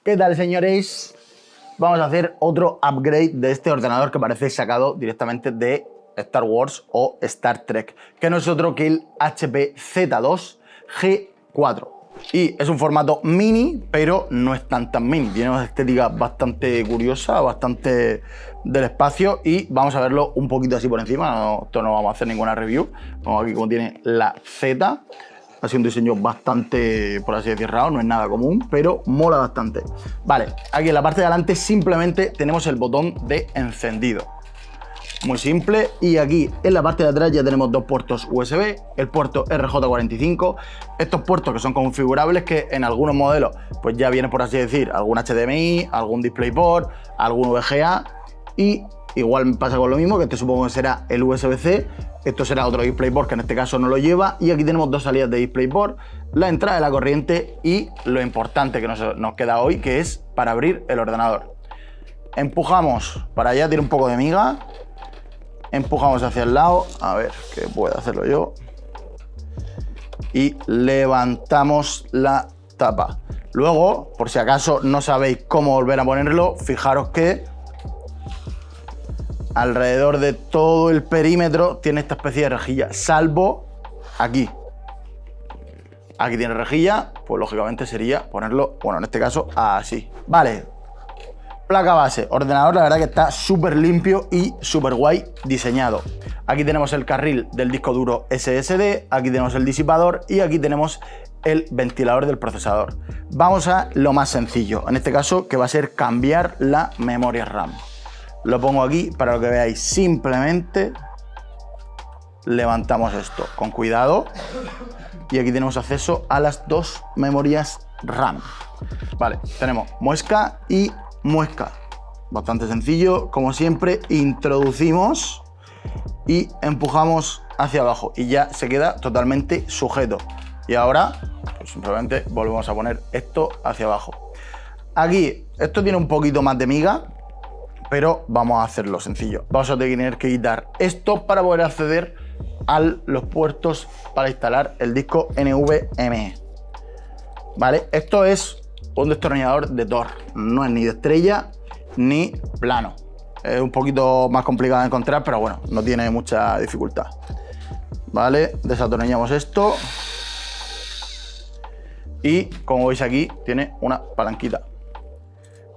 ¿Qué tal, señores? Vamos a hacer otro upgrade de este ordenador que parece sacado directamente de Star Wars o Star Trek, que no es otro que el HP Z2 G4. Y es un formato mini, pero no es tan mini. Tiene una estética bastante curiosa, bastante del espacio, y vamos a verlo un poquito así por encima. Esto no vamos a hacer ninguna review. Vamos aquí como tiene la Z. Ha sido un diseño bastante, por así decir, raro, no es nada común, pero mola bastante. Vale, aquí en la parte de adelante simplemente tenemos el botón de encendido. Muy simple. Y aquí en la parte de atrás ya tenemos dos puertos USB, el puerto RJ45, estos puertos que son configurables, que en algunos modelos pues ya viene, por así decir, algún HDMI, algún DisplayPort, algún VGA, y igual me pasa con lo mismo, que este supongo que será el USB-C, esto será otro DisplayPort que en este caso no lo lleva, y aquí tenemos dos salidas de DisplayPort, la entrada de la corriente y lo importante que nos queda hoy, que es para abrir el ordenador. Empujamos para allá, tiene un poco de miga, empujamos hacia el lado, a ver que puedo hacerlo yo, y levantamos la tapa. Luego, por si acaso no sabéis cómo volver a ponerlo, fijaros que alrededor de todo el perímetro tiene esta especie de rejilla, salvo aquí. Aquí tiene rejilla, pues lógicamente sería ponerlo, bueno, en este caso así. Vale, placa base, ordenador, la verdad que está súper limpio y súper guay diseñado. Aquí tenemos el carril del disco duro SSD, aquí tenemos el disipador y aquí tenemos el ventilador del procesador. Vamos a lo más sencillo, en este caso, que va a ser cambiar la memoria RAM. Lo pongo aquí para lo que veáis. Simplemente levantamos esto con cuidado y aquí tenemos acceso a las dos memorias RAM. Vale, tenemos muesca y muesca. Bastante sencillo, como siempre, introducimos y empujamos hacia abajo y ya se queda totalmente sujeto. Y ahora pues simplemente volvemos a poner esto hacia abajo. Aquí esto tiene un poquito más de miga, pero vamos a hacerlo sencillo. Vamos a tener que quitar esto para poder acceder a los puertos para instalar el disco NVMe. Vale, esto es un destornillador de Thor, no es ni de estrella ni plano. Es un poquito más complicado de encontrar, pero bueno, no tiene mucha dificultad. Vale, desatornillamos esto y como veis aquí tiene una palanquita.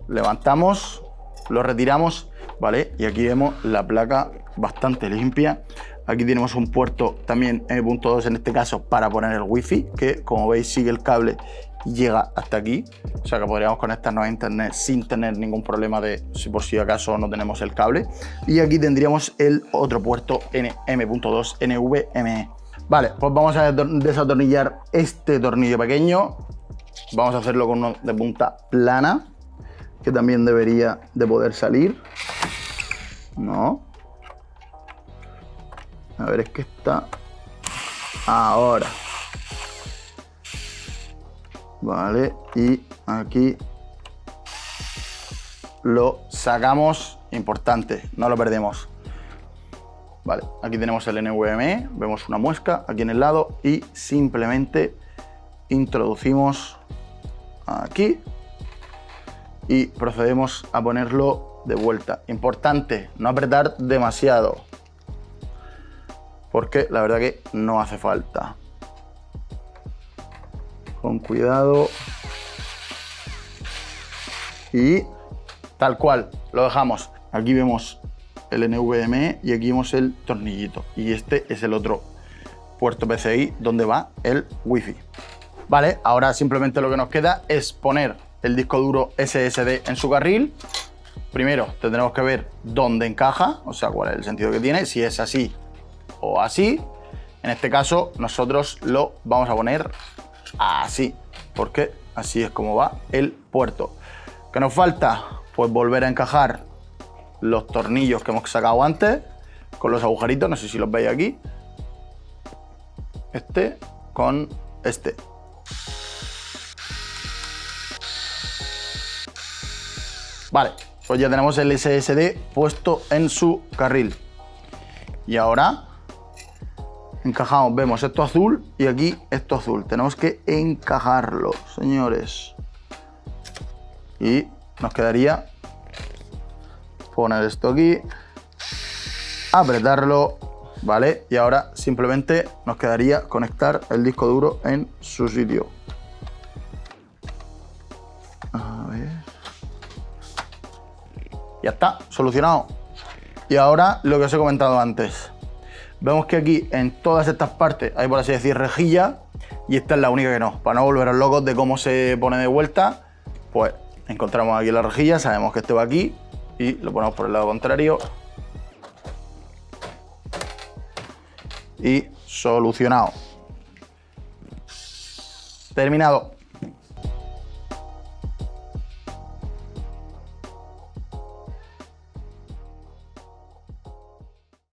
Levantamos, lo retiramos, ¿vale? Y aquí vemos la placa bastante limpia. Aquí tenemos un puerto también M.2 en este caso para poner el wifi, que como veis sigue el cable y llega hasta aquí. O sea que podríamos conectarnos a internet sin tener ningún problema de si por si acaso no tenemos el cable. Y aquí tendríamos el otro puerto M.2 NVMe. Vale, pues vamos a desatornillar este tornillo pequeño. Vamos a hacerlo con uno de punta plana, que también debería de poder salir. No. A ver, es que está ahora. Vale, y aquí lo sacamos. Importante, no lo perdemos. Vale, aquí tenemos el NVMe, vemos una muesca aquí en el lado y simplemente introducimos aquí y procedemos a ponerlo de vuelta. Importante, no apretar demasiado, porque la verdad que no hace falta. Con cuidado. Y tal cual, lo dejamos. Aquí vemos el NVMe y aquí vemos el tornillito. Y este es el otro puerto PCI donde va el Wi-Fi. Vale, ahora simplemente lo que nos queda es poner el disco duro SSD en su carril. Primero tendremos que ver dónde encaja, o sea, cuál es el sentido que tiene, si es así o así. En este caso nosotros lo vamos a poner así, porque así es como va el puerto. ¿Qué nos falta? Pues volver a encajar los tornillos que hemos sacado antes con los agujeritos, no sé si los veis aquí. Este con este. Vale, pues ya tenemos el SSD puesto en su carril. Y ahora encajamos, vemos esto azul y aquí esto azul. Tenemos que encajarlo, señores. Y nos quedaría poner esto aquí, apretarlo, ¿vale? Y ahora simplemente nos quedaría conectar el disco duro en su sitio. A ver. Ya está, solucionado. Y ahora lo que os he comentado antes. Vemos que aquí en todas estas partes hay, por así decir, rejilla, y esta es la única que no. Para no volveros locos de cómo se pone de vuelta, pues encontramos aquí la rejilla, sabemos que esto va aquí y lo ponemos por el lado contrario. Y solucionado. Terminado.